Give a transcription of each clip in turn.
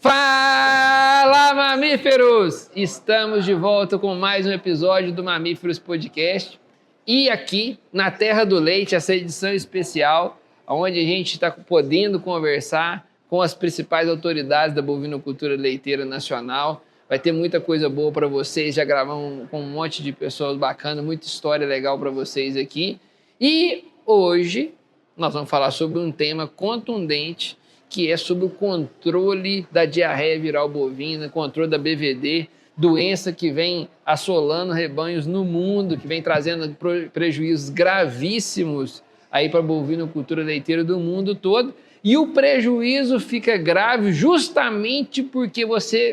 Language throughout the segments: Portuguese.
Fala, mamíferos! Estamos de volta com mais um episódio do Mamíferos Podcast. E aqui, na Terra do Leite, essa edição especial, onde a gente está podendo conversar com as principais autoridades da bovinocultura leiteira nacional. Vai ter muita coisa boa para vocês, já gravamos com um monte de pessoas bacanas, muita história legal para vocês aqui. E hoje nós vamos falar sobre um tema contundente, que é sobre o controle da diarreia viral bovina, controle da BVD, doença que vem assolando rebanhos no mundo, que vem trazendo prejuízos gravíssimos aí para a bovinocultura leiteira do mundo todo. E o prejuízo fica grave justamente porque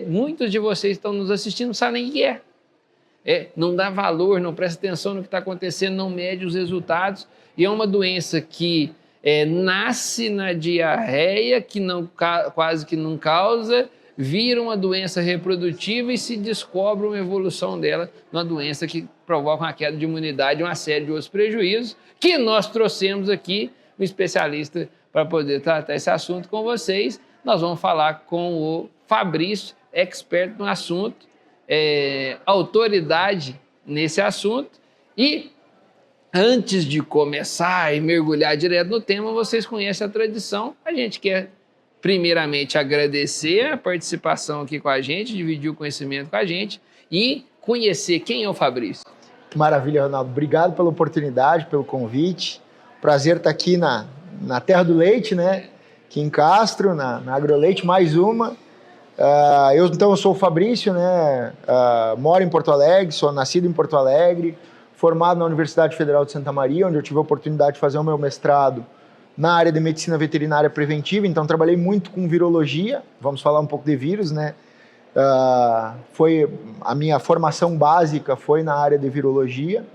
muitos de vocês estão nos assistindo, não sabem nem o que é. Não dá valor, não presta atenção no que está acontecendo, não mede os resultados. E é uma doença que nasce na diarreia, que quase que não causa, vira uma doença reprodutiva e se descobre uma evolução dela, uma doença que provoca uma queda de imunidade e uma série de outros prejuízos, que nós trouxemos aqui um especialista para poder tratar esse assunto com vocês. Nós vamos falar com o Fabrício, expert no assunto, autoridade nesse assunto. E antes de começar e mergulhar direto no tema, vocês conhecem a tradição. A gente quer, primeiramente, agradecer a participação aqui com a gente, dividir o conhecimento com a gente e conhecer quem é o Fabrício. Maravilha, Ronaldo. Obrigado pela oportunidade, pelo convite. Prazer estar aqui na Terra do Leite, né? Aqui em Castro, na AgroLeite, mais uma. Eu sou o Fabrício, né? Moro em Porto Alegre, sou nascido em Porto Alegre, formado na Universidade Federal de Santa Maria, onde eu tive a oportunidade de fazer o meu mestrado na área de medicina veterinária preventiva. Então trabalhei muito com virologia, vamos falar um pouco de vírus, né? Foi a minha formação básica foi na área de virologia.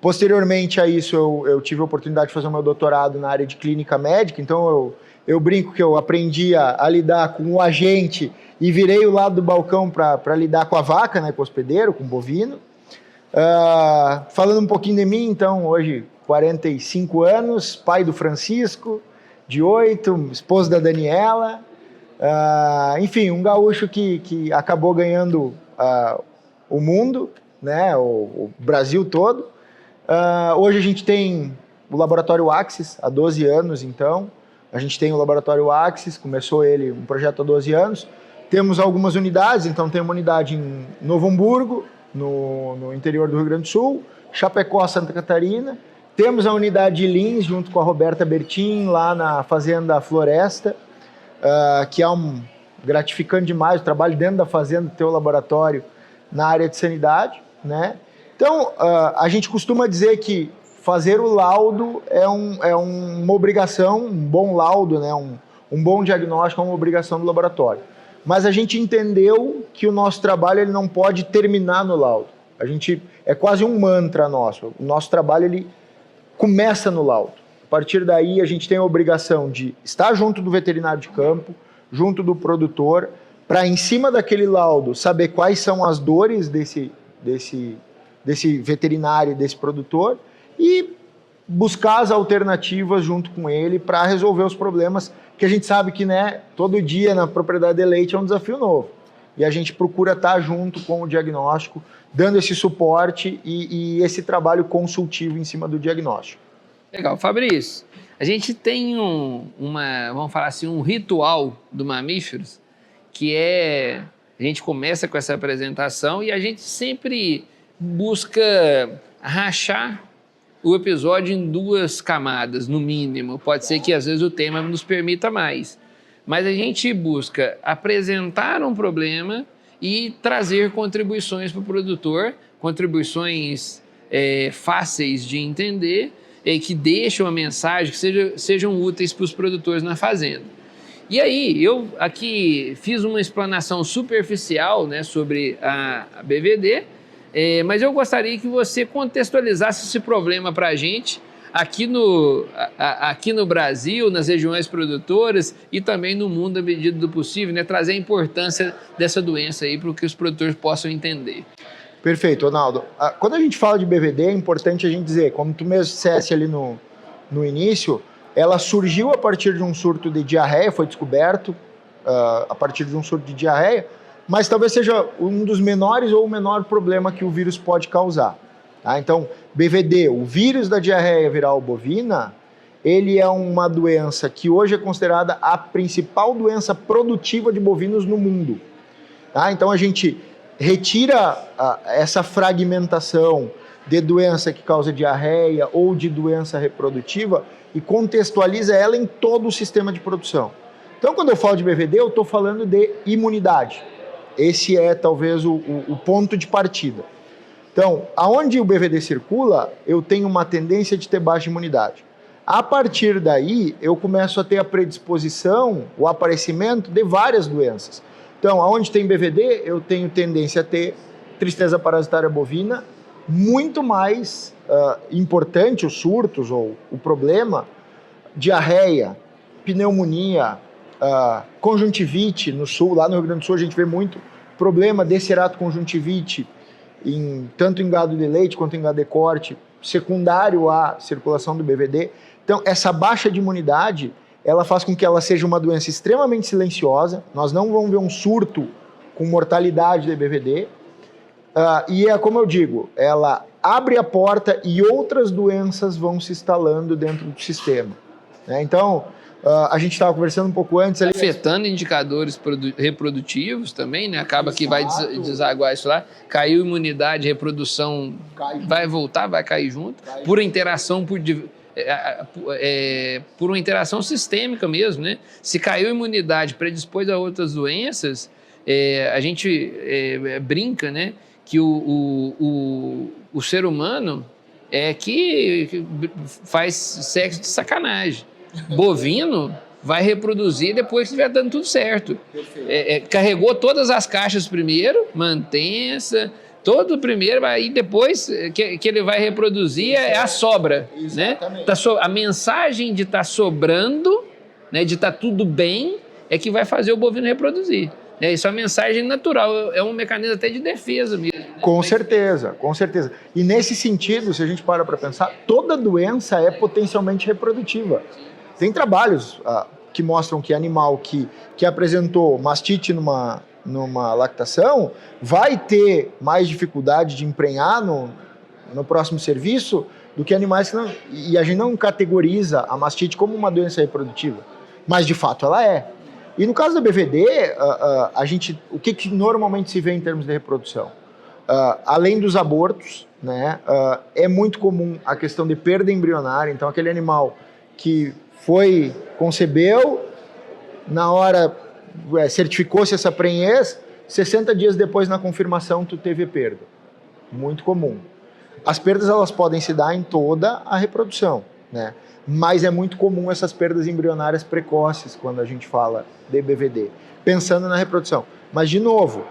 Posteriormente a isso, eu tive a oportunidade de fazer o meu doutorado na área de clínica médica. Então eu brinco que eu aprendi a lidar com o agente e virei o lado do balcão para lidar com a vaca, né, com o hospedeiro, com o bovino. Falando um pouquinho de mim, então, hoje 45 anos, pai do Francisco, de 8, esposo da Daniela, enfim, um gaúcho que acabou ganhando o mundo, né, o Brasil todo. Hoje a gente tem o Laboratório Axis, há 12 anos, então, a gente tem o Laboratório Axis, começou um projeto há 12 anos, temos algumas unidades, então tem uma unidade em Novo Hamburgo, no interior do Rio Grande do Sul, Chapecó, Santa Catarina. Temos a unidade de Lins, junto com a Roberta Bertin, lá na Fazenda Floresta, que é gratificante demais o trabalho dentro da fazenda, ter o laboratório na área de sanidade, né? Então, a gente costuma dizer que fazer o laudo é uma obrigação, um bom laudo, né? Um bom diagnóstico é uma obrigação do laboratório. Mas a gente entendeu que o nosso trabalho ele não pode terminar no laudo. É quase um mantra nosso. O nosso trabalho ele começa no laudo. A partir daí a gente tem a obrigação de estar junto do veterinário de campo, junto do produtor, para em cima daquele laudo saber quais são as dores desse veterinário, desse produtor e buscar as alternativas junto com ele para resolver os problemas que a gente sabe que, né, todo dia na propriedade de leite é um desafio novo. E a gente procura estar junto com o diagnóstico, dando esse suporte e esse trabalho consultivo em cima do diagnóstico. Legal. Fabrício, a gente tem vamos falar assim, um ritual do Mamíferos, que a gente começa com essa apresentação e a gente sempre busca rachar o episódio em 2 camadas, no mínimo. Pode ser que às vezes o tema nos permita mais. Mas a gente busca apresentar um problema e trazer contribuições para o produtor, contribuições fáceis de entender, que deixam a mensagem, que sejam úteis para os produtores na fazenda. E aí, eu aqui fiz uma explanação superficial, né, sobre a BVD, mas eu gostaria que você contextualizasse esse problema para a gente aqui no Brasil, nas regiões produtoras e também no mundo à medida do possível, né? Trazer a importância dessa doença aí para que os produtores possam entender. Perfeito, Ronaldo. Quando a gente fala de BVD, é importante a gente dizer, como tu mesmo disseste ali no início, ela surgiu a partir de um surto de diarreia, foi descoberto a partir de um surto de diarreia, mas talvez seja um dos menores ou o menor problema que o vírus pode causar. Tá? Então, BVD, o vírus da diarreia viral bovina, ele é uma doença que hoje é considerada a principal doença produtiva de bovinos no mundo. Tá? Então, a gente retira essa fragmentação de doença que causa diarreia ou de doença reprodutiva e contextualiza ela em todo o sistema de produção. Então, quando eu falo de BVD, eu estou falando de imunidade. Esse é talvez o ponto de partida. Então, aonde o BVD circula, eu tenho uma tendência de ter baixa imunidade. A partir daí, eu começo a ter a predisposição, o aparecimento de várias doenças. Então, aonde tem BVD, eu tenho tendência a ter tristeza parasitária bovina, muito mais importante, os surtos ou o problema, diarreia, pneumonia, conjuntivite no sul, lá no Rio Grande do Sul a gente vê muito problema de ceratoconjuntivite, tanto em gado de leite quanto em gado de corte, secundário à circulação do BVD. Então, essa baixa de imunidade, ela faz com que ela seja uma doença extremamente silenciosa, nós não vamos ver um surto com mortalidade de BVD, e é como eu digo, ela abre a porta e outras doenças vão se instalando dentro do sistema. Né? Então, a gente estava conversando um pouco antes... Afetando indicadores reprodutivos também, né? Acaba que vai desaguar isso lá. Caiu imunidade, reprodução vai voltar, vai cair junto. Por interação, por uma interação sistêmica mesmo, né? Se caiu a imunidade, predispôs a outras doenças, a gente brinca, né? Que o ser humano que faz sexo de sacanagem. Bovino vai reproduzir depois que estiver dando tudo certo. Carregou todas as caixas primeiro, mantenha-se, todo primeiro, aí depois que ele vai reproduzir é a sobra. Né? A mensagem de estar sobrando, né, de estar tudo bem, é que vai fazer o bovino reproduzir. Isso é uma mensagem natural, é um mecanismo até de defesa mesmo. Né? Com certeza, com certeza. E nesse sentido, se a gente para pensar, toda doença é potencialmente reprodutiva. Tem trabalhos que mostram que animal que apresentou mastite numa lactação vai ter mais dificuldade de emprenhar no próximo serviço do que animais que não... E a gente não categoriza a mastite como uma doença reprodutiva, mas de fato ela é. E no caso da BVD, o que normalmente se vê em termos de reprodução? Além dos abortos, né, é muito comum a questão de perda embrionária. Então, aquele animal que concebeu, na hora certificou-se essa prenhez, 60 dias depois na confirmação tu teve perda. Muito comum. As perdas elas podem se dar em toda a reprodução, né? Mas é muito comum essas perdas embrionárias precoces quando a gente fala de BVD, pensando na reprodução. Mas, de novo,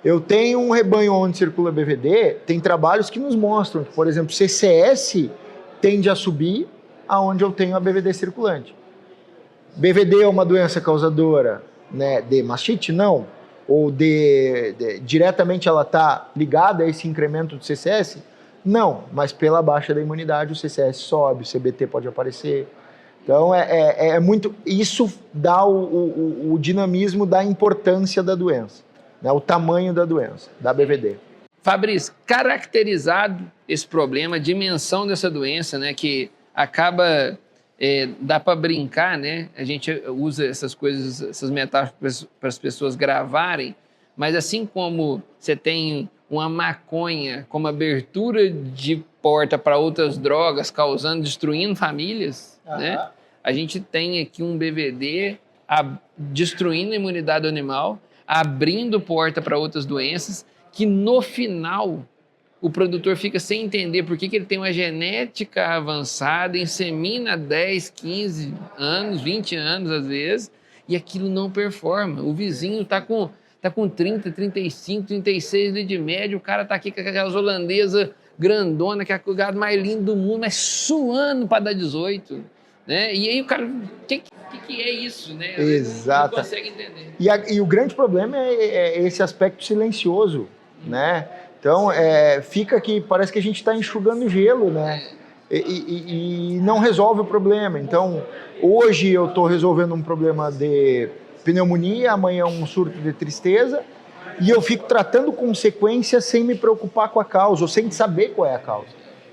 eu tenho um rebanho onde circula BVD, tem trabalhos que nos mostram que, por exemplo, CCS tende a subir aonde eu tenho a BVD circulante. BVD é uma doença causadora, né, de mastite? Não. Ou diretamente ela está ligada a esse incremento do CCS? Não, mas pela baixa da imunidade o CCS sobe, o CBT pode aparecer. Então é muito... Isso dá o dinamismo da importância da doença, né, o tamanho da doença, da BVD. Fabrício, caracterizado esse problema, a dimensão dessa doença, né, que acaba... dá para brincar, né? A gente usa essas coisas, essas metáforas para as pessoas gravarem, mas assim como você tem uma maconha como abertura de porta para outras drogas, destruindo famílias, né? A gente tem aqui um BVD destruindo a imunidade do animal, abrindo porta para outras doenças, que no final o produtor fica sem entender por que ele tem uma genética avançada, insemina 10, 15 anos, 20 anos às vezes, e aquilo não performa. O vizinho está com 30, 35, 36 de média, o cara está aqui com aquelas holandesas grandona, que é o gado mais lindo do mundo, mas suando para dar 18. Né? E aí o cara, o que é isso? Né? Exato. Não consegue entender. E o grande problema é esse aspecto silencioso, né? Então, fica que parece que a gente está enxugando gelo, né? E não resolve o problema. Então, hoje eu estou resolvendo um problema de pneumonia, amanhã um surto de tristeza, e eu fico tratando consequência sem me preocupar com a causa, ou sem saber qual é a causa.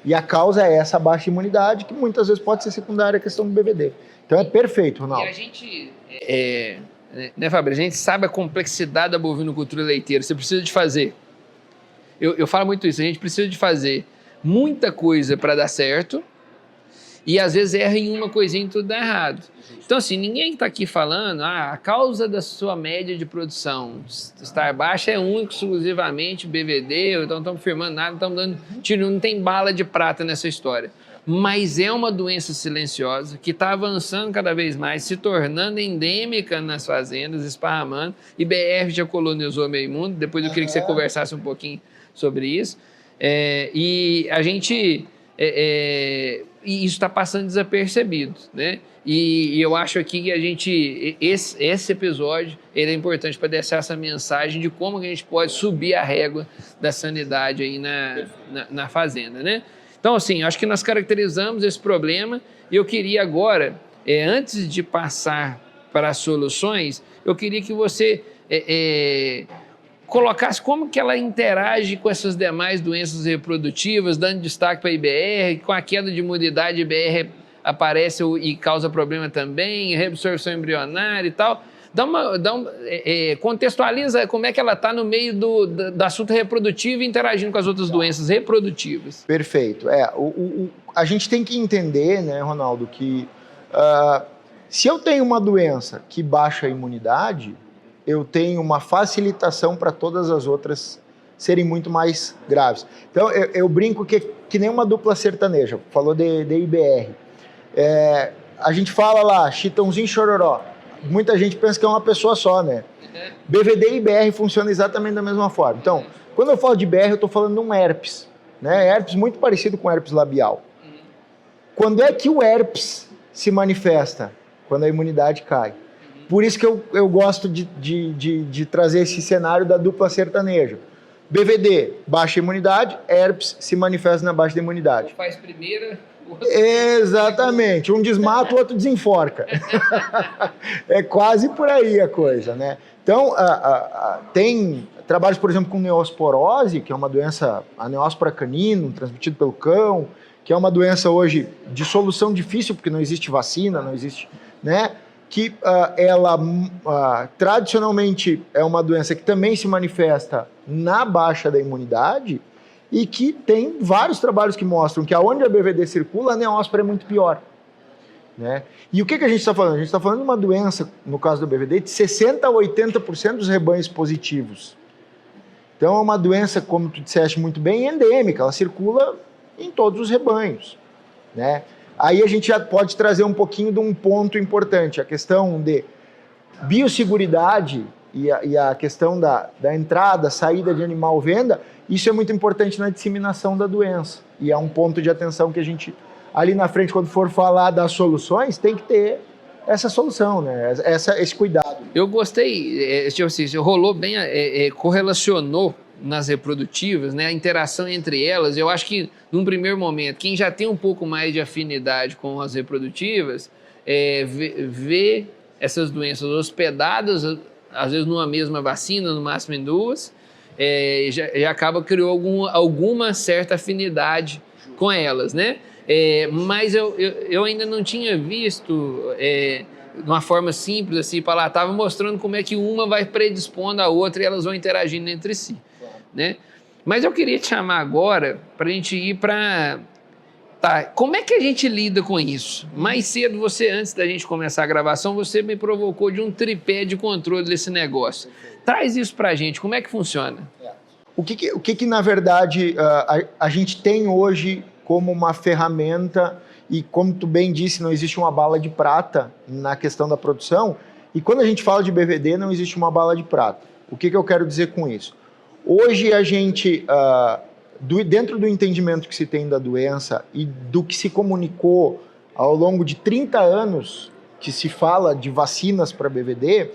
E a causa é essa baixa imunidade, que muitas vezes pode ser secundária à questão do BVD. Então é perfeito, Ronaldo. E a gente, né, Fábio, a gente sabe a complexidade da bovinocultura leiteira. Você precisa de fazer, eu falo muito isso, a gente precisa de fazer muita coisa para dar certo, e às vezes erra em uma coisinha e tudo dá errado. Então, assim, ninguém está aqui falando, a causa da sua média de produção estar baixa é único, exclusivamente BVD, então estamos firmando nada, estamos dando tiro, não tem bala de prata nessa história. Mas é uma doença silenciosa que está avançando cada vez mais, se tornando endêmica nas fazendas, esparramando. IBR já colonizou meio mundo, depois eu queria que você conversasse um pouquinho sobre isso. E a gente... e isso está passando desapercebido, né? E eu acho aqui que a gente, esse episódio, ele é importante para deixar essa mensagem de como que a gente pode subir a régua da sanidade aí na fazenda, né? Então, assim, acho que nós caracterizamos esse problema e eu queria agora, antes de passar para as soluções, eu queria que você colocasse como que ela interage com essas demais doenças reprodutivtivas, dando destaque para a IBR, com a queda de imunidade, a IBR aparece e causa problema também, reabsorção embrionária e tal. Contextualiza como é que ela está no meio do assunto reprodutivo e interagindo com as outras doenças reprodutivas. Perfeito. A gente tem que entender, né, Ronaldo, que se eu tenho uma doença que baixa a imunidade, eu tenho uma facilitação para todas as outras serem muito mais graves. Então, eu brinco que nem uma dupla sertaneja, falou de IBR. A gente fala lá, Chitãozinho Chororó, muita gente pensa que é uma pessoa só, né? BVD e IBR funcionam exatamente da mesma forma. Então, quando eu falo de IBR, eu estou falando de um herpes, né? Herpes muito parecido com herpes labial. Quando é que o herpes se manifesta? Quando a imunidade cai. Por isso que eu gosto de trazer esse cenário da dupla sertaneja. BVD, baixa imunidade, herpes se manifesta na baixa imunidade. Um faz primeira, o outro... Exatamente, um desmata, o outro desenforca. É quase por aí a coisa, né? Então, tem trabalhos, por exemplo, com neosporose, que é uma doença, a neóspora canino, transmitida pelo cão, que é uma doença hoje de solução difícil, porque não existe vacina, não existe, né? Que ela tradicionalmente é uma doença que também se manifesta na baixa da imunidade e que tem vários trabalhos que mostram que aonde a BVD circula, a neóspora é muito pior, né? E o que a gente está falando? A gente está falando de uma doença, no caso do BVD, de 60% a 80% dos rebanhos positivos. Então é uma doença, como tu disseste muito bem, endêmica, ela circula em todos os rebanhos, né? Aí a gente já pode trazer um pouquinho de um ponto importante, a questão de biosseguridade e a questão da entrada, saída de animal, venda, isso é muito importante na disseminação da doença. E é um ponto de atenção que a gente, ali na frente, quando for falar das soluções, tem que ter essa solução, né? Esse cuidado. Eu gostei, tipo assim, rolou bem, correlacionou nas reprodutivas, né, a interação entre elas. Eu acho que, num primeiro momento, quem já tem um pouco mais de afinidade com as reprodutivas, vê essas doenças hospedadas, às vezes numa mesma vacina, no máximo em duas, já acaba criando alguma certa afinidade com elas, né? Mas eu ainda não tinha visto de uma forma simples assim, para lá, estava mostrando como é que uma vai predispondo a outra e elas vão interagindo entre si, né? Mas eu queria te chamar agora para a gente ir para... Tá, como é que a gente lida com isso? Mais cedo, antes da gente começar a gravação, você me provocou de um tripé de controle desse negócio. Traz isso para a gente, como é que funciona? O que na verdade, a gente tem hoje como uma ferramenta, e como tu bem disse, não existe uma bala de prata na questão da produção, e quando a gente fala de BVD, não existe uma bala de prata. O que eu quero dizer com isso? Hoje a gente, dentro do entendimento que se tem da doença e do que se comunicou ao longo de 30 anos que se fala de vacinas para BVD,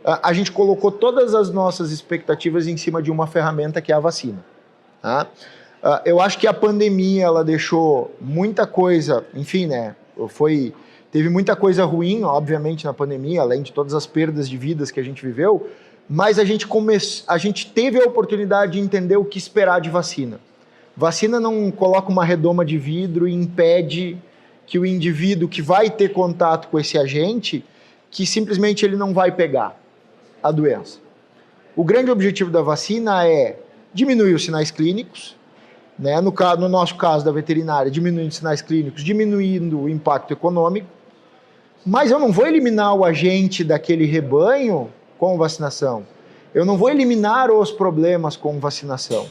a gente colocou todas as nossas expectativas em cima de uma ferramenta que é a vacina. Tá? Eu acho que a pandemia ela deixou muita coisa, enfim, né? Teve muita coisa ruim, obviamente, na pandemia, além de todas as perdas de vidas que a gente viveu, mas a gente teve a oportunidade de entender o que esperar de vacina. Vacina não coloca uma redoma de vidro e impede que o indivíduo que vai ter contato com esse agente, que simplesmente ele não vai pegar a doença. O grande objetivo da vacina é diminuir os sinais clínicos, né? No nosso caso da veterinária, diminuindo os sinais clínicos, diminuindo o impacto econômico, mas eu não vou eliminar o agente daquele rebanho com vacinação. Eu não vou eliminar os problemas com vacinação,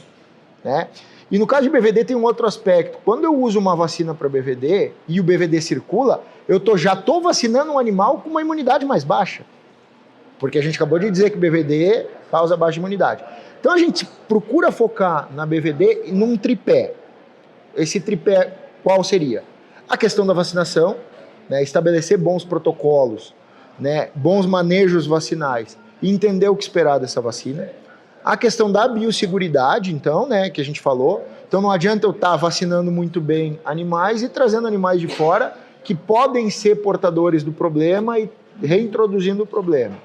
né? E no caso de BVD tem um outro aspecto. Quando eu uso uma vacina para BVD e o BVD circula, eu já estou vacinando um animal com uma imunidade mais baixa. Porque a gente acabou de dizer que BVD causa baixa imunidade. Então a gente procura focar na BVD num tripé. Esse tripé qual seria? A questão da vacinação, né, estabelecer bons protocolos, né, bons manejos vacinais e entender o que esperar dessa vacina. A questão da biosseguridade, então, né, que a gente falou. Então não adianta eu estar vacinando muito bem animais e trazendo animais de fora que podem ser portadores do problema e reintroduzindo o problema.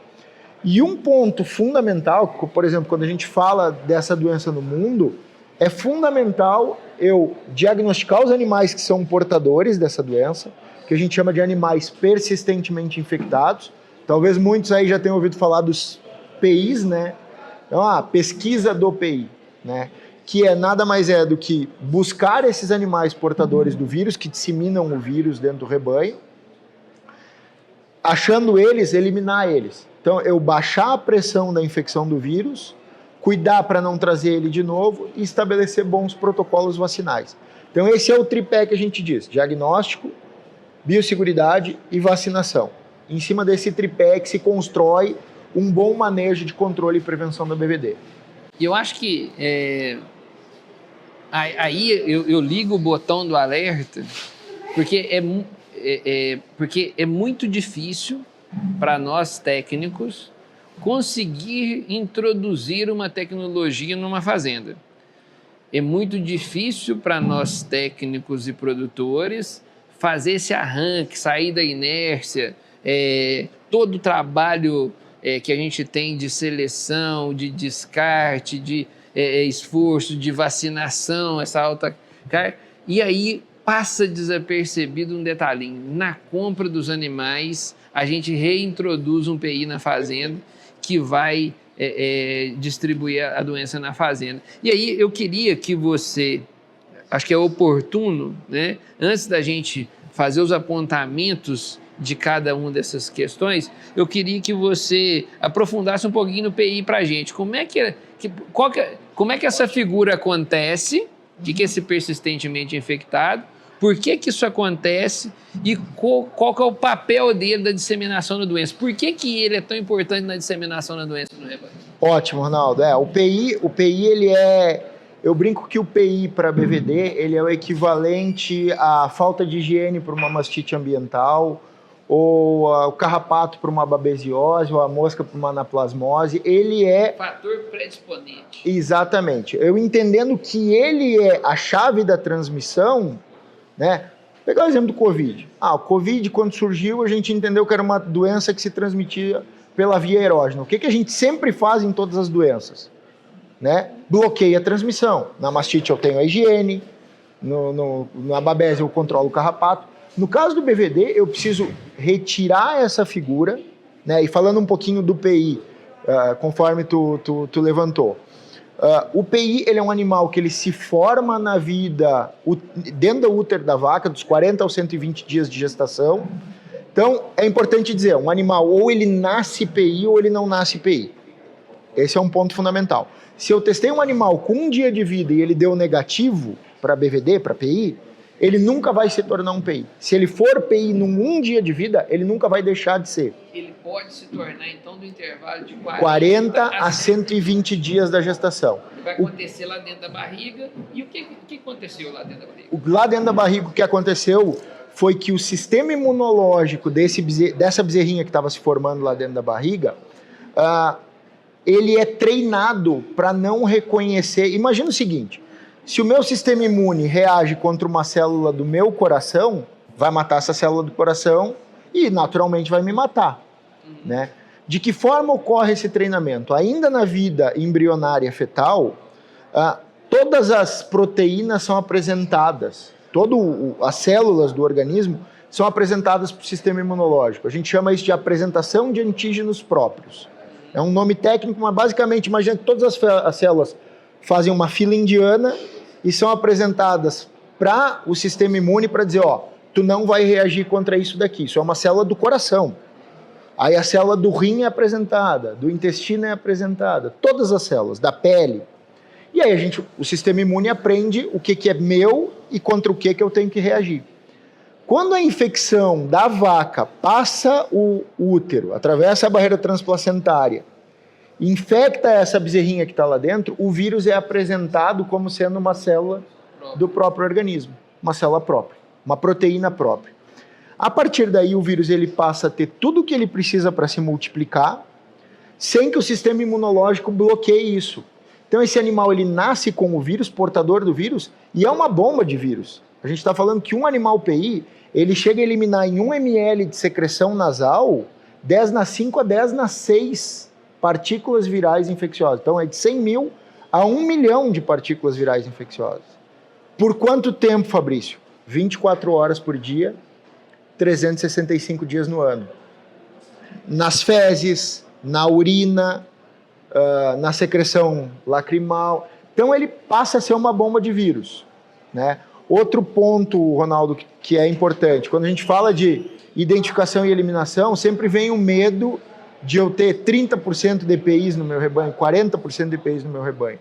E um ponto fundamental, por exemplo, quando a gente fala dessa doença no mundo, é fundamental eu diagnosticar os animais que são portadores dessa doença, que a gente chama de animais persistentemente infectados. Talvez muitos aí já tenham ouvido falar dos PIs, né? Então, a pesquisa do PI, né? Que nada mais é do que buscar esses animais portadores do vírus, que disseminam o vírus dentro do rebanho, achando eles, eliminar eles. Então, eu baixar a pressão da infecção do vírus, cuidar para não trazer ele de novo e estabelecer bons protocolos vacinais. Então, esse é o tripé que a gente diz: diagnóstico, biosseguridade e vacinação. Em cima desse tripé que se constrói um bom manejo de controle e prevenção da BVD. E eu acho que aí eu ligo o botão do alerta, porque é muito difícil para nós técnicos conseguir introduzir uma tecnologia numa fazenda. É muito difícil para nós técnicos e produtores fazer esse arranque, sair da inércia, todo o trabalho que a gente tem de seleção, de descarte, de esforço, de vacinação, essa alta carga. E aí passa desapercebido um detalhinho: na compra dos animais, a gente reintroduz um PI na fazenda que vai distribuir a doença na fazenda. E aí eu queria que você, acho que é oportuno, né, antes da gente fazer os apontamentos de cada uma dessas questões, eu queria que você aprofundasse um pouquinho no PI para a gente. Como é que essa figura acontece, que é esse persistentemente infectado, por que isso acontece e qual que é o papel dele da disseminação da doença? Por que ele é tão importante na disseminação da doença no rebanho? Ótimo, Ronaldo. O PI ele eu brinco que o PI para BVD ele é o equivalente à falta de higiene para uma mastite ambiental, ou o carrapato para uma babesiose, ou a mosca para uma anaplasmose. Ele é... fator predisponente. Exatamente. Eu entendendo que ele é a chave da transmissão, né? Pegar o exemplo do Covid. O Covid, quando surgiu, a gente entendeu que era uma doença que se transmitia pela via aerógena. O que a gente sempre faz em todas as doenças? Né? Bloqueia a transmissão. Na mastite eu tenho a higiene, na babésia eu controlo o carrapato. No caso do BVD, eu preciso retirar essa figura, né? E falando um pouquinho do PI, conforme tu levantou. O PI ele é um animal que ele se forma na vida dentro do útero da vaca, dos 40 aos 120 dias de gestação. Então, é importante dizer, um animal ou ele nasce PI ou ele não nasce PI. Esse é um ponto fundamental. Se eu testei um animal com 1 dia de vida e ele deu negativo para BVD, para PI, ele nunca vai se tornar um PI. Se ele for PI num 1 dia de vida, ele nunca vai deixar de ser. Ele pode se tornar, então, do intervalo de 40 a 120 dias da gestação. Vai acontecer lá dentro da barriga. E o que aconteceu lá dentro da barriga? Lá dentro da barriga, o que aconteceu foi que o sistema imunológico dessa bezerrinha que estava se formando lá dentro da barriga, ele é treinado para não reconhecer. Imagina o seguinte: se o meu sistema imune reage contra uma célula do meu coração, vai matar essa célula do coração e naturalmente vai me matar, né? De que forma ocorre esse treinamento? Ainda na vida embrionária fetal, todas as proteínas são apresentadas, as células do organismo são apresentadas para o sistema imunológico. A gente chama isso de apresentação de antígenos próprios. É um nome técnico, mas basicamente, imagina que todas as células fazem uma fila indiana e são apresentadas para o sistema imune para dizer, ó, tu não vai reagir contra isso daqui. Isso é uma célula do coração. Aí a célula do rim é apresentada, do intestino é apresentada, todas as células, da pele. E aí o sistema imune aprende o que é meu e contra o que eu tenho que reagir. Quando a infecção da vaca passa o útero, atravessa a barreira transplacentária, infecta essa bezerrinha que está lá dentro, o vírus é apresentado como sendo uma célula do próprio organismo, uma célula própria, uma proteína própria. A partir daí, o vírus ele passa a ter tudo o que ele precisa para se multiplicar, sem que o sistema imunológico bloqueie isso. Então, esse animal ele nasce com o vírus, portador do vírus, e é uma bomba de vírus. A gente está falando que um animal PI, ele chega a eliminar em 1 ml de secreção nasal 10⁵ a 10⁶ partículas virais infecciosas. Então, é de 100 mil a 1 milhão de partículas virais infecciosas. Por quanto tempo, Fabrício? 24 horas por dia, 365 dias no ano. Nas fezes, na urina, na secreção lacrimal. Então ele passa a ser uma bomba de vírus, né? Outro ponto, Ronaldo, que é importante, quando a gente fala de identificação e eliminação, sempre vem o medo de eu ter 30% de EPIs no meu rebanho, 40% de EPIs no meu rebanho.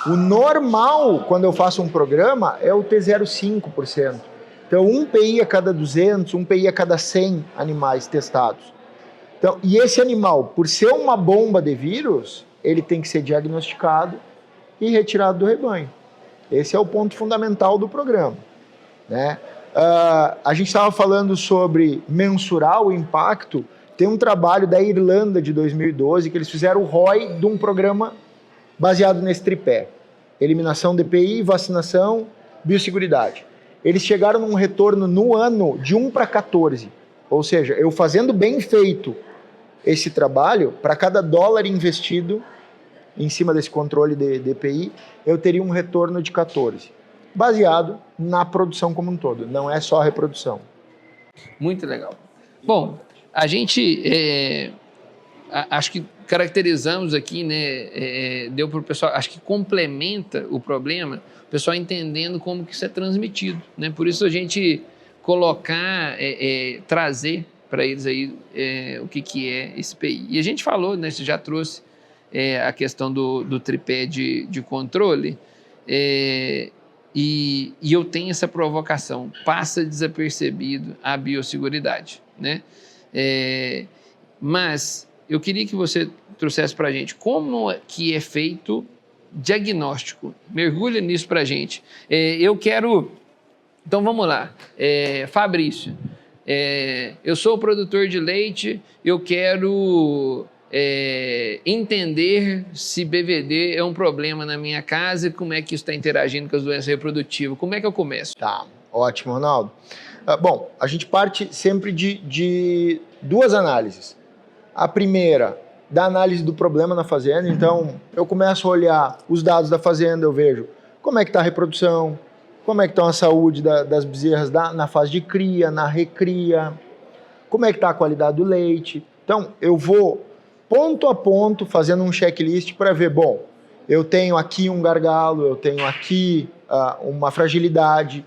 O normal, quando eu faço um programa, é o ter 0,5%. Então, 1 PI a cada 200, 1 PI a cada 100 animais testados. Então, e esse animal, por ser uma bomba de vírus, ele tem que ser diagnosticado e retirado do rebanho. Esse é o ponto fundamental do programa, né? A gente estava falando sobre mensurar o impacto. Tem um trabalho da Irlanda de 2012 que eles fizeram o ROI de um programa baseado nesse tripé. Eliminação de EPI, vacinação, biosseguridade. Eles chegaram num retorno no ano de 1 para 14. Ou seja, eu fazendo bem feito esse trabalho, para cada dólar investido em cima desse controle de EPI, eu teria um retorno de 14. Baseado na produção como um todo, não é só a reprodução. Muito legal. Bom, a gente, acho que caracterizamos aqui, né, deu para o pessoal, acho que complementa o problema, o pessoal entendendo como que isso é transmitido, né? Por isso a gente colocar, trazer para eles aí o que é esse PI. E a gente falou, né, você já trouxe a questão do tripé de controle, e eu tenho essa provocação, passa desapercebido a biosseguridade, né? Mas eu queria que você trouxesse para a gente como que é feito diagnóstico. Mergulha nisso para a gente. Eu quero... Então, vamos lá. Fabrício, eu sou produtor de leite, eu quero entender se BVD é um problema na minha casa e como é que isso está interagindo com as doenças reprodutivas. Como é que eu começo? Tá, ótimo, Ronaldo. Bom, a gente parte sempre de duas análises. A primeira, da análise do problema na fazenda. Então, eu começo a olhar os dados da fazenda, eu vejo como é que está a reprodução, como é que está a saúde das bezerras na fase de cria, na recria, como é que está a qualidade do leite. Então, eu vou ponto a ponto fazendo um checklist para ver, bom, eu tenho aqui um gargalo, eu tenho aqui uma fragilidade.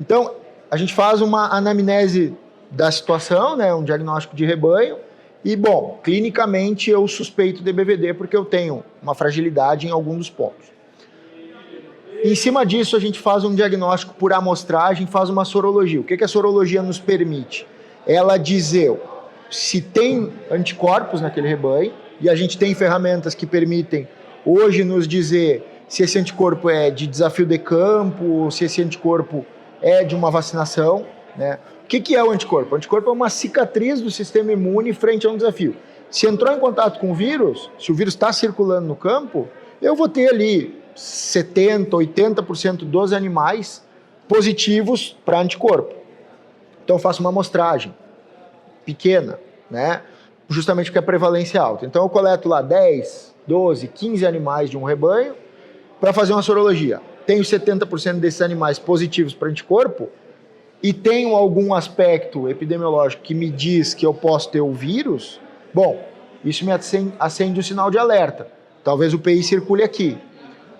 Então, a gente faz uma anamnese da situação, né, um diagnóstico de rebanho, e, bom, clinicamente eu suspeito de BVD porque eu tenho uma fragilidade em algum dos pontos. Em cima disso, a gente faz um diagnóstico por amostragem, faz uma sorologia. O que a sorologia nos permite? Ela dizer se tem anticorpos naquele rebanho, e a gente tem ferramentas que permitem hoje nos dizer se esse anticorpo é de desafio de campo, ou se esse anticorpo é de uma vacinação, né? O que é o anticorpo? O anticorpo é uma cicatriz do sistema imune frente a um desafio. Se entrou em contato com o vírus, se o vírus está circulando no campo, eu vou ter ali 70%, 80% dos animais positivos para anticorpo. Então eu faço uma amostragem. pequena, né? Justamente porque a prevalência é alta. Então eu coleto lá 10, 12, 15 animais de um rebanho para fazer uma sorologia. Tenho 70% desses animais positivos para anticorpo e tenho algum aspecto epidemiológico que me diz que eu posso ter o vírus, bom, isso me acende o sinal de alerta. Talvez o PI circule aqui.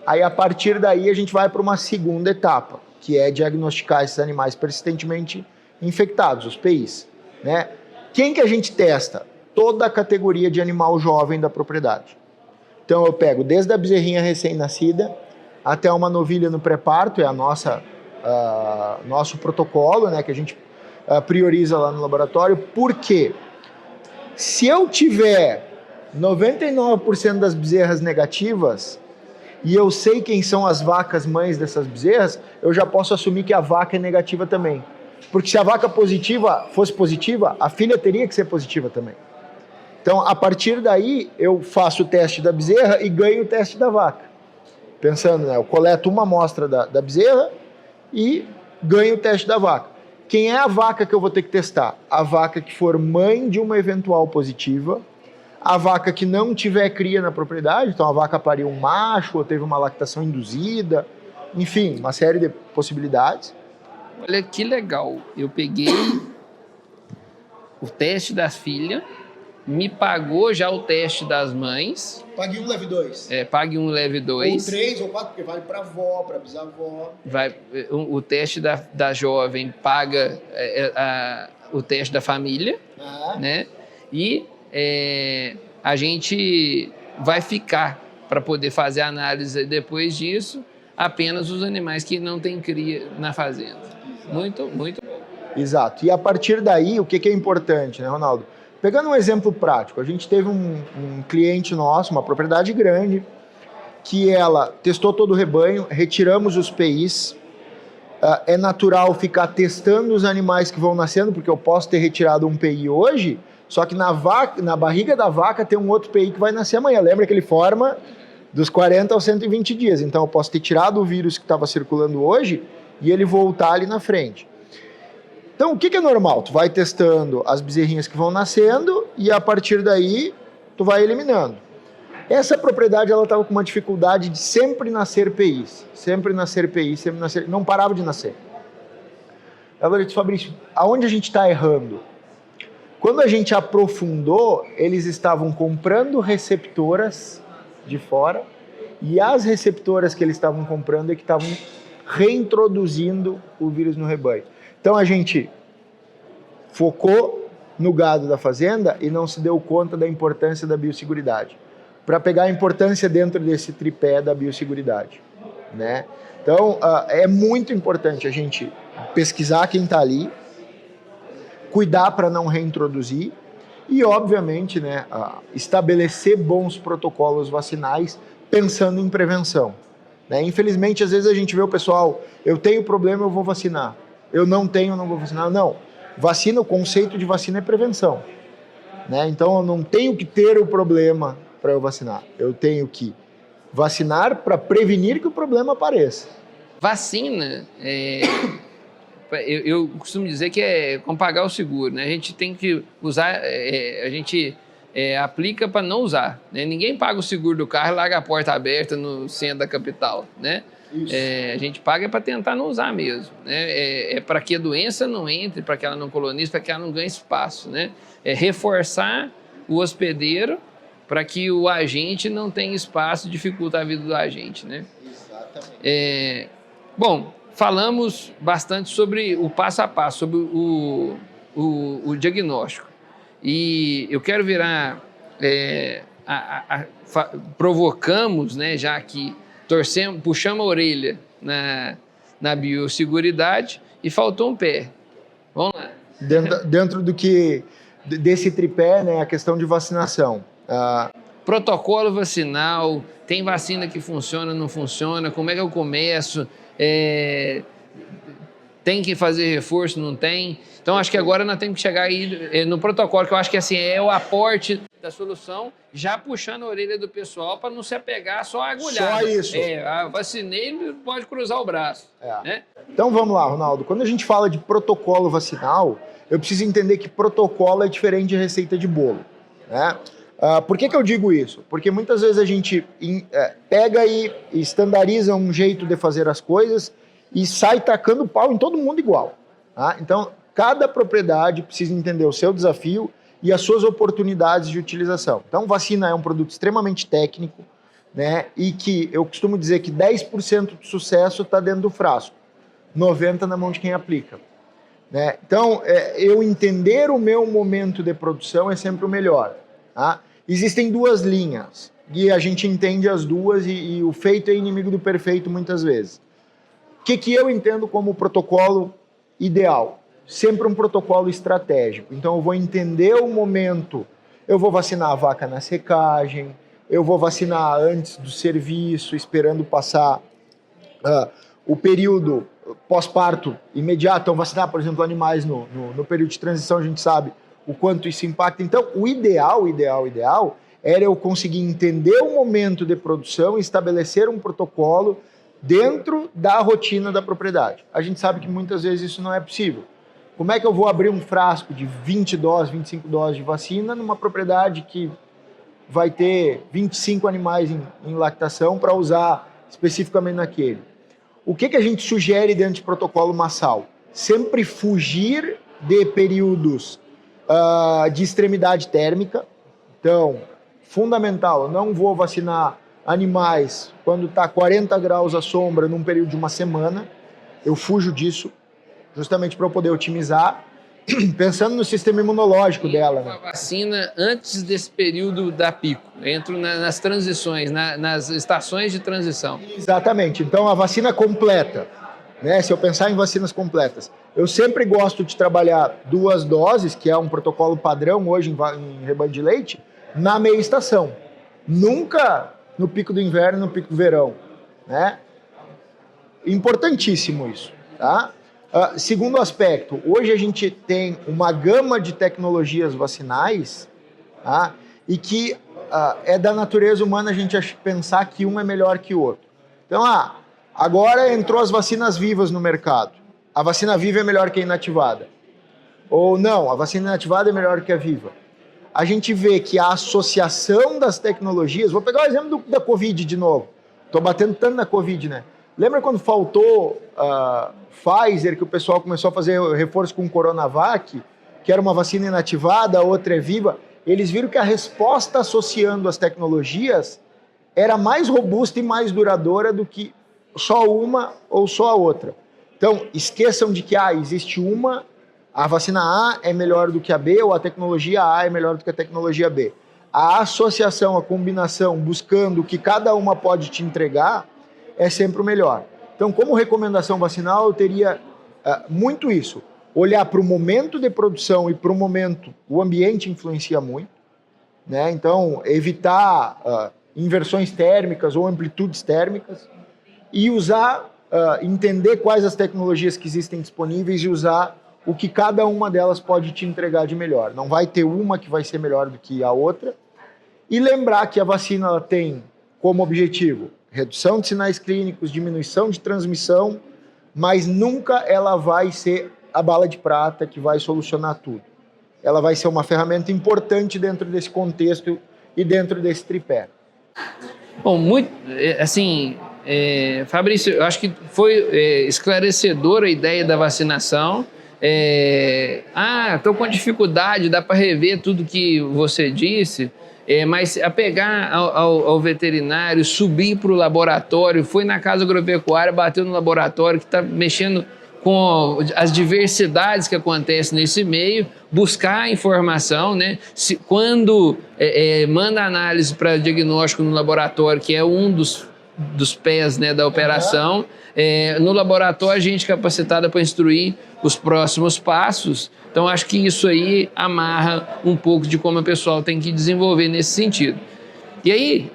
Aí, a partir daí, a gente vai para uma segunda etapa, que é diagnosticar esses animais persistentemente infectados, os PIs, né? Quem que a gente testa? Toda a categoria de animal jovem da propriedade. Então, eu pego desde a bezerrinha recém-nascida até uma novilha no pré-parto, é a nosso protocolo, né, que a gente prioriza lá no laboratório. Por quê? Se eu tiver 99% das bezerras negativas e eu sei quem são as vacas mães dessas bezerras, eu já posso assumir que a vaca é negativa também. Porque se a vaca positiva fosse positiva, a filha teria que ser positiva também. Então, a partir daí, eu faço o teste da bezerra e ganho o teste da vaca. Pensando, né, eu coleto uma amostra da bezerra e ganho o teste da vaca. Quem é a vaca que eu vou ter que testar? A vaca que for mãe de uma eventual positiva, a vaca que não tiver cria na propriedade, então a vaca pariu um macho ou teve uma lactação induzida, enfim, uma série de possibilidades. Olha que legal, eu peguei o teste das filhas, me pagou já o teste das mães. Pague 1, leve 2. Pague 1, leve 2. Ou 3 ou 4, porque vale para avó, para bisavó. O teste da jovem paga o teste da família, né? E a gente vai ficar para poder fazer a análise depois disso apenas os animais que não têm cria na fazenda. Exato. Muito, muito bom. Exato. E a partir daí, o que é importante, né, Ronaldo? Pegando um exemplo prático, a gente teve um cliente nosso, uma propriedade grande, que ela testou todo o rebanho, retiramos os PIs. É natural ficar testando os animais que vão nascendo, porque eu posso ter retirado um PI hoje, só que na barriga da vaca tem um outro PI que vai nascer amanhã. Lembra que ele forma dos 40 aos 120 dias. Então eu posso ter tirado o vírus que estava circulando hoje e ele voltar ali na frente. Então, o que é normal? Tu vai testando as bezerrinhas que vão nascendo e, a partir daí, tu vai eliminando. Essa propriedade, ela estava com uma dificuldade de sempre nascer PIs. Sempre nascer PIs, sempre nascer... Não parava de nascer. Ela disse, Fabrício, aonde a gente está errando? Quando a gente aprofundou, eles estavam comprando receptoras de fora e as receptoras que eles estavam comprando é que estavam reintroduzindo o vírus no rebanho. Então, a gente focou no gado da fazenda e não se deu conta da importância da biosseguridade. Para pegar a importância dentro desse tripé da biosseguridade, né? Então, é muito importante a gente pesquisar quem está ali, cuidar para não reintroduzir e, obviamente, né, estabelecer bons protocolos vacinais pensando em prevenção. Né? Infelizmente, às vezes a gente vê o pessoal, eu tenho problema, eu vou vacinar. Eu não tenho, eu não vou vacinar. Não, vacina, o conceito de vacina é prevenção. Né? Então, eu não tenho que ter o problema para eu vacinar. Eu tenho que vacinar para prevenir que o problema apareça. Vacina, eu costumo dizer que é como pagar o seguro. Né? A gente tem que usar, a gente aplica para não usar. Né? Ninguém paga o seguro do carro e larga a porta aberta no centro da capital, né? A gente paga para tentar não usar mesmo, né? Para que a doença não entre, para que ela não colonize, para que ela não ganhe espaço, né? Reforçar o hospedeiro para que o agente não tenha espaço e dificulta a vida do agente, né? Exatamente. Bom, falamos bastante sobre o passo a passo, sobre o diagnóstico. E eu quero virar... provocamos, né, já que puxamos a orelha na biosseguridade e faltou um pé. Vamos lá. Dentro desse tripé, né, a questão de vacinação. Protocolo vacinal, tem vacina que funciona, não funciona, como é que eu começo? Tem que fazer reforço, não tem? Então, acho que agora nós temos que chegar aí no protocolo, que eu acho que assim, é o aporte da solução, já puxando a orelha do pessoal para não se apegar só a agulhada. Só isso. Vacinei, pode cruzar o braço. Né? Então vamos lá, Ronaldo. Quando a gente fala de protocolo vacinal, eu preciso entender que protocolo é diferente de receita de bolo, né? Por que eu digo isso? Porque muitas vezes a gente pega e estandariza um jeito de fazer as coisas e sai tacando pau em todo mundo igual. Tá? Então, cada propriedade precisa entender o seu desafio e as suas oportunidades de utilização. Então, vacina é um produto extremamente técnico, né? E que eu costumo dizer que 10% do sucesso está dentro do frasco, 90% na mão de quem aplica. Né? Então, eu entender o meu momento de produção é sempre o melhor. Tá? Existem duas linhas e a gente entende as duas e o feito é inimigo do perfeito muitas vezes. O que eu entendo como protocolo ideal? Sempre um protocolo estratégico. Então eu vou entender o momento, eu vou vacinar a vaca na secagem, eu vou vacinar antes do serviço, esperando passar o período pós-parto imediato. Então vacinar, por exemplo, animais no período de transição, a gente sabe o quanto isso impacta. Então, o ideal era eu conseguir entender o momento de produção e estabelecer um protocolo dentro da rotina da propriedade. A gente sabe que muitas vezes isso não é possível. Como é que eu vou abrir um frasco de 20 doses, 25 doses de vacina numa propriedade que vai ter 25 animais em lactação para usar especificamente naquele? O que a gente sugere dentro de protocolo massal? Sempre fugir de períodos de extremidade térmica. Então, fundamental, eu não vou vacinar animais quando está 40 graus à sombra num período de uma semana. Eu fujo disso, justamente para eu poder otimizar, pensando no sistema imunológico dela. Né? A vacina antes desse período da pico, entro nas transições, nas estações de transição. Exatamente, então a vacina completa, né? Se eu pensar em vacinas completas, eu sempre gosto de trabalhar 2 doses, que é um protocolo padrão hoje em rebanho de leite, na meia estação. Nunca no pico do inverno, no pico do verão. Né? Importantíssimo isso. Tá? Segundo aspecto, hoje a gente tem uma gama de tecnologias vacinais, tá? E que é da natureza humana a gente pensar que um é melhor que o outro. Então, agora entrou as vacinas vivas no mercado. A vacina viva é melhor que a inativada. Ou não, a vacina inativada é melhor que a viva. A gente vê que a associação das tecnologias... Vou pegar o exemplo da Covid de novo. Estou batendo tanto na Covid, né? Lembra quando faltou Pfizer, que o pessoal começou a fazer reforço com Coronavac, que era uma vacina inativada, a outra é viva? Eles viram que a resposta associando as tecnologias era mais robusta e mais duradoura do que só uma ou só a outra. Então, esqueçam de que existe a vacina A é melhor do que a B, ou a tecnologia A é melhor do que a tecnologia B. A associação, a combinação, buscando o que cada uma pode te entregar, é sempre o melhor. Então, como recomendação vacinal, eu teria muito isso. Olhar para o momento de produção e para o momento, o ambiente influencia muito. Né? Então, evitar inversões térmicas ou amplitudes térmicas e entender quais as tecnologias que existem disponíveis e usar o que cada uma delas pode te entregar de melhor. Não vai ter uma que vai ser melhor do que a outra. E lembrar que a vacina ela tem como objetivo redução de sinais clínicos, diminuição de transmissão, mas nunca ela vai ser a bala de prata que vai solucionar tudo. Ela vai ser uma ferramenta importante dentro desse contexto e dentro desse tripé. Bom, Fabrício, eu acho que foi esclarecedora a ideia da vacinação. Estou com dificuldade, dá para rever tudo que você disse, mas pegar ao veterinário, subir para o laboratório, foi na casa agropecuária, bateu no laboratório que está mexendo com as diversidades que acontecem nesse meio, buscar a informação, né? Quando manda análise para diagnóstico no laboratório, que é um dos pés, né, da operação, no laboratório a gente capacitada para instruir os próximos passos. Então acho que isso aí amarra um pouco de como o pessoal tem que desenvolver nesse sentido. E aí,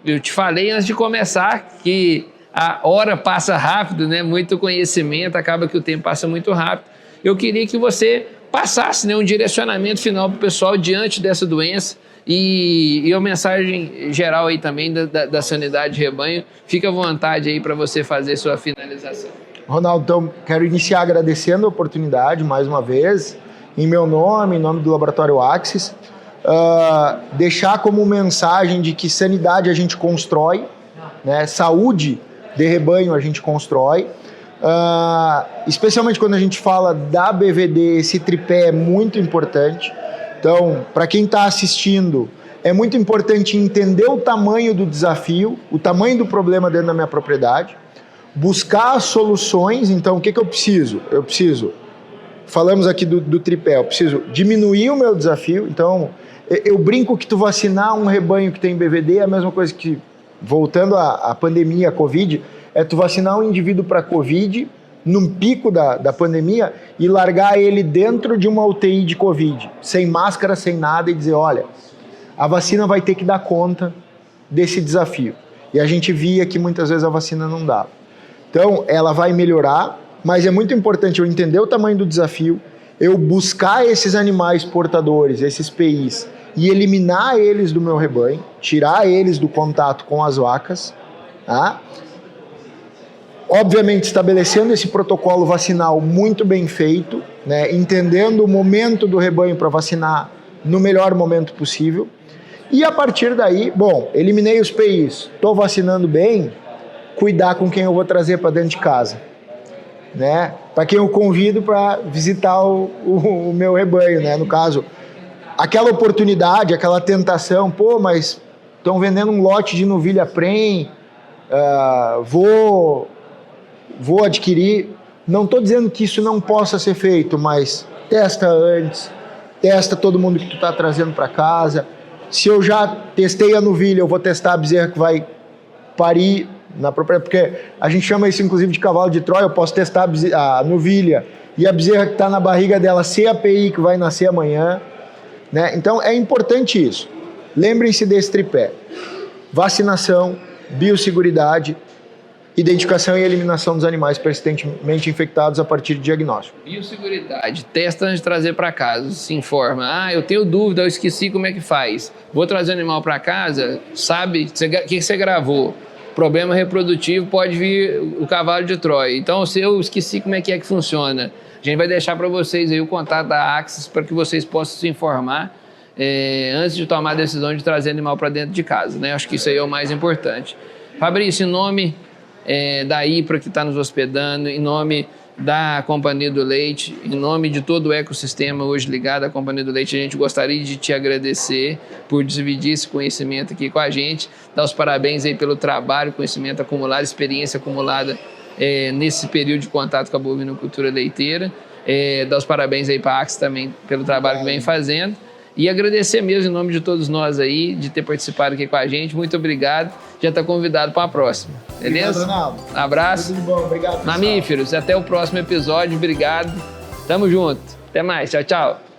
eu te falei antes de começar que a hora passa rápido, né? Muito conhecimento, acaba que o tempo passa muito rápido. Eu queria que você passasse, né, um direcionamento final para o pessoal diante dessa doença e uma mensagem geral aí também da sanidade de rebanho. Fica à vontade aí para você fazer sua finalização. Ronaldo, então quero iniciar agradecendo a oportunidade mais uma vez, em meu nome, em nome do Laboratório Axis, deixar como mensagem de que sanidade a gente constrói, né? Saúde de rebanho a gente constrói, especialmente quando a gente fala da BVD, esse tripé é muito importante. Então, para quem está assistindo, é muito importante entender o tamanho do desafio, o tamanho do problema dentro da minha propriedade, buscar soluções. Então, o que eu preciso? Eu preciso, falamos aqui do tripé, eu preciso diminuir o meu desafio. Então, eu brinco que tu vacinar um rebanho que tem BVD é a mesma coisa que, voltando à pandemia, a Covid, é tu vacinar um indivíduo para Covid, num pico da pandemia, e largar ele dentro de uma UTI de Covid, sem máscara, sem nada, e dizer, olha, a vacina vai ter que dar conta desse desafio. E a gente via que muitas vezes a vacina não dava. Então, ela vai melhorar, mas é muito importante eu entender o tamanho do desafio, eu buscar esses animais portadores, esses PIs, e eliminar eles do meu rebanho, tirar eles do contato com as vacas, tá? Obviamente estabelecendo esse protocolo vacinal muito bem feito, né? Entendendo o momento do rebanho para vacinar no melhor momento possível. E a partir daí, bom, eliminei os PIs, estou vacinando bem, cuidar com quem eu vou trazer para dentro de casa, né? Para quem eu convido para visitar o meu rebanho, né? No caso, aquela oportunidade, aquela tentação, pô, mas estão vendendo um lote de novilha Prem, vou adquirir. Não estou dizendo que isso não possa ser feito, mas testa antes, testa todo mundo que tu está trazendo para casa. Se eu já testei a novilha, eu vou testar a bezerra que vai parir na própria, porque a gente chama isso inclusive de cavalo de Troia. Eu posso testar a novilha e a bezerra que está na barriga dela ser a PI que vai nascer amanhã, né? Então é importante isso. Lembrem-se desse tripé: vacinação, biosseguridade, identificação e eliminação dos animais persistentemente infectados a partir de diagnóstico. Biosseguridade, testa antes de trazer para casa, se informa. Eu tenho dúvida, eu esqueci como é que faz. Vou trazer o animal para casa, sabe o que você gravou. Problema reprodutivo, pode vir o cavalo de Troia. Então, se eu esqueci como é que funciona, a gente vai deixar para vocês aí o contato da Axis para que vocês possam se informar antes de tomar a decisão de trazer animal para dentro de casa, né? Acho que isso aí é o mais importante. Fabrício, em nome da IPRA que está nos hospedando, em nome da Companhia do Leite, em nome de todo o ecossistema hoje ligado à Companhia do Leite, a gente gostaria de te agradecer por dividir esse conhecimento aqui com a gente, dar os parabéns aí pelo trabalho, conhecimento acumulado, experiência acumulada nesse período de contato com a bovinocultura leiteira, dar os parabéns aí para a Axis também pelo trabalho que vem fazendo. E agradecer mesmo em nome de todos nós aí, de ter participado aqui com a gente. Muito obrigado. Já está convidado para a próxima. Beleza? Obrigado, Ronaldo. Abraço. Tudo de bom. Obrigado, pessoal. Mamíferos, até o próximo episódio. Obrigado. Tamo junto. Até mais. Tchau, tchau.